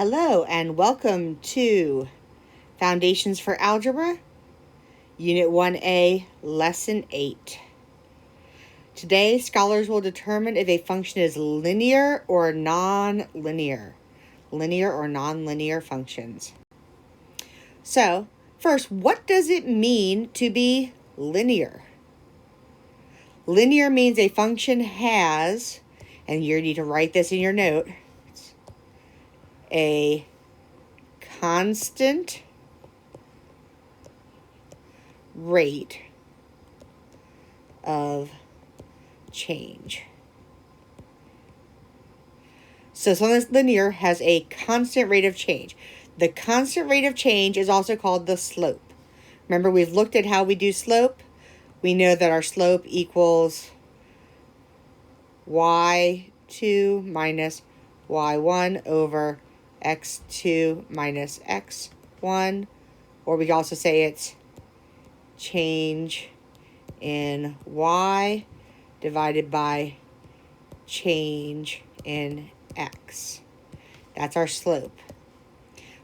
Hello and welcome to Foundations for Algebra, Unit 1A, Lesson 8. Today, scholars will determine if a function is linear or non-linear. Linear or non-linear functions. So, first, what does it mean to be linear? Linear means a function has, and you need to write this in your note, a constant rate of change. So something that's linear has a constant rate of change. The constant rate of change is also called the slope. Remember, we've looked at how we do slope. We know that our slope equals y2 minus y1 over x2 minus x1. Or we can also say it's change in y divided by change in x. That's our slope.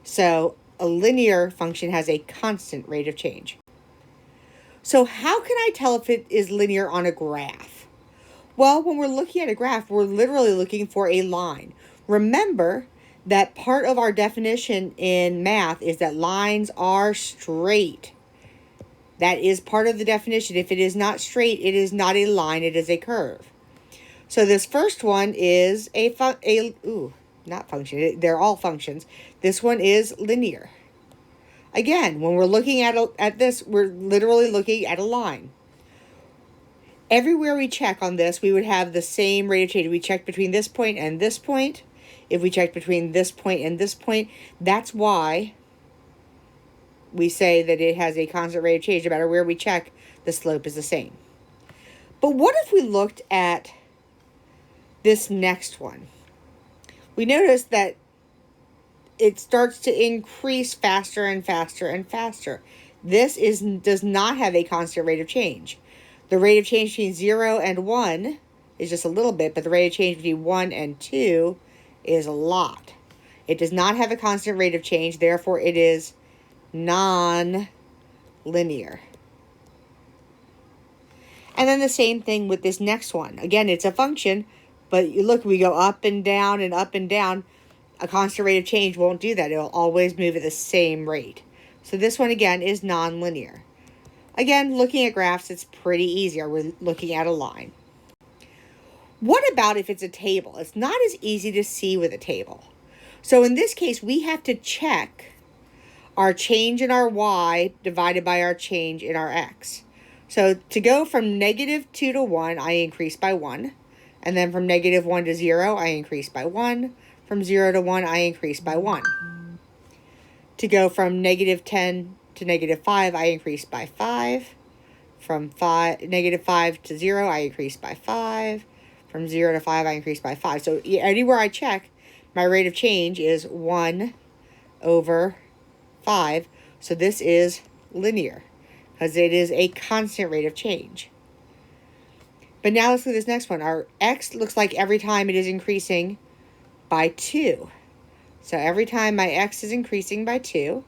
So a linear function has a constant rate of change. So how can I tell if it is linear on a graph? Well, when we're looking at a graph, we're literally looking for a line. Remember that part of our definition in math is that lines are straight. That is part of the definition. If it is not straight, it is not a line, it is a curve. So this first one is not function. They're all functions. This one is linear. Again, when we're looking at this, we're literally looking at a line. Everywhere we check on this, we would have the same rate of change. We check between this point and this point. If we check between this point and this point, that's why we say that it has a constant rate of change. No matter where we check, the slope is the same. But what if we looked at this next one? We notice that it starts to increase faster and faster and faster. This does not have a constant rate of change. The rate of change between 0 and 1 is just a little bit, but the rate of change between 1 and 2 is a lot. It does not have a constant rate of change, therefore it is non-linear. And then the same thing with this next one. Again, it's a function, but you look, we go up and down and up and down. A constant rate of change won't do that. It'll always move at the same rate. So this one, again, is non-linear. Again, looking at graphs, it's pretty easy. We're looking at a line. What about if it's a table? It's not as easy to see with a table. So in this case, we have to check our change in our y divided by our change in our x. So to go from -2 to 1, I increase by 1. And then from -1 to 0, I increase by 1. From 0 to 1, I increase by 1. To go from -10 to -5, I increase by 5. From -5 to 0, I increase by 5. From 0 to 5, I increase by 5. So anywhere I check, my rate of change is 1 over 5. So this is linear because it is a constant rate of change. But now let's look at this next one. Our x looks like every time it is increasing by 2. So every time my x is increasing by 2.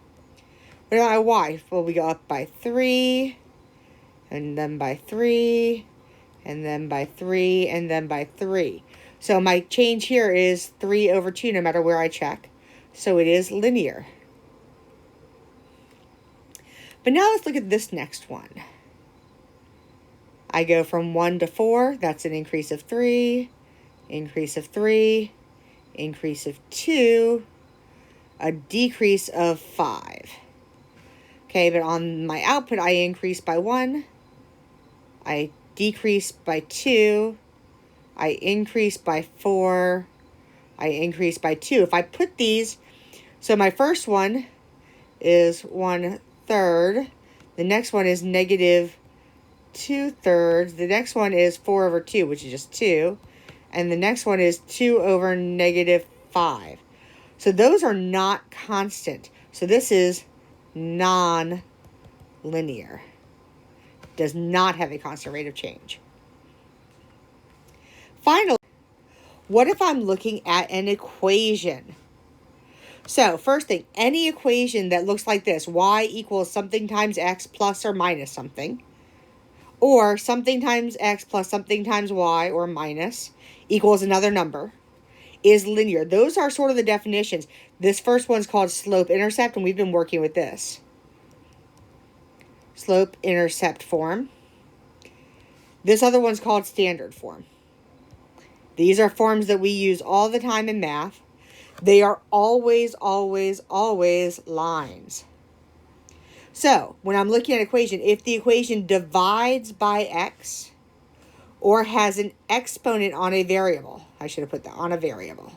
What about my y? Well, we go up by 3, and then by 3, and then by 3, and then by 3. So my change here is 3 over 2 no matter where I check. So it is linear. But now let's look at this next one. I go from 1 to 4. That's an increase of 3, increase of 3, increase of 2, a decrease of 5. Okay, but on my output, I increase by 1, I decrease by 2, I increase by 4, I increase by 2. If I put these, so my first one is 1/3, the next one is -2/3, the next one is 4 over 2, which is just 2, and the next one is 2 over -5. So those are not constant. So this is non-linear. Does not have a constant rate of change. Finally, what if I'm looking at an equation? So first thing, any equation that looks like this, y equals something times x plus or minus something, or something times x plus something times y or minus equals another number, is linear. Those are sort of the definitions. This first one's called slope-intercept, and we've been working with this. Slope-intercept form. This other one's called standard form. These are forms that we use all the time in math. They are always, always, always lines. So, when I'm looking at an equation, if the equation divides by x or has an exponent on a variable, I should have put that on a variable.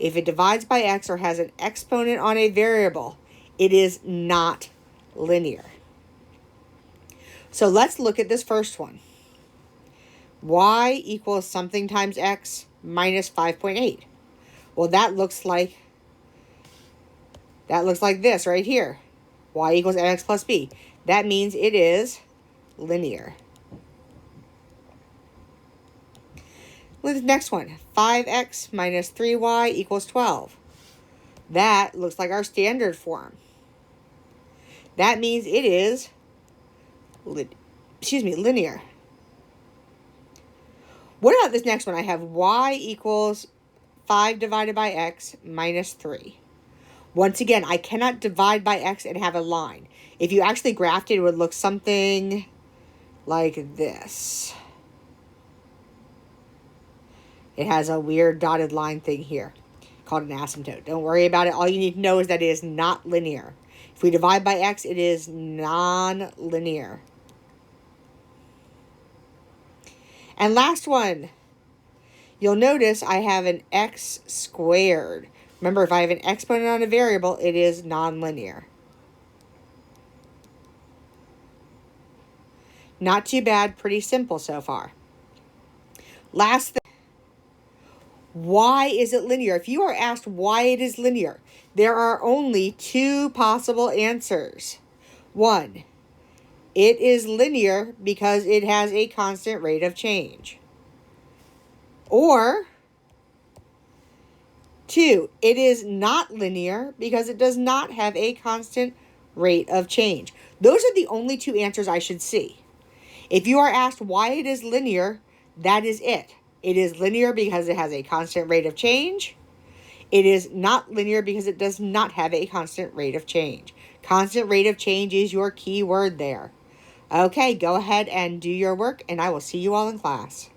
If it divides by x or has an exponent on a variable, it is not linear. So let's look at this first one. Y equals something times x minus 5.8. Well, that looks like this right here. Y equals mx plus b. That means it is linear. Look at the next one. 5x minus 3y equals 12. That looks like our standard form. That means it is linear. What about this next one? I have y equals 5 divided by x minus 3. Once again, I cannot divide by x and have a line. If you actually graphed it, it would look something like this. It has a weird dotted line thing here called an asymptote. Don't worry about it. All you need to know is that it is not linear. If we divide by x, it is non-linear. And last one. You'll notice I have an x squared. Remember, if I have an exponent on a variable, it is nonlinear. Not too bad, pretty simple so far. Last thing, why is it linear? If you are asked why it is linear, there are only two possible answers. One, it is linear because it has a constant rate of change. Or, two, it is not linear because it does not have a constant rate of change. Those are the only two answers I should see. If you are asked why it is linear, that is it. It is linear because it has a constant rate of change. It is not linear because it does not have a constant rate of change. Constant rate of change is your key word there. Okay, go ahead and do your work, and I will see you all in class.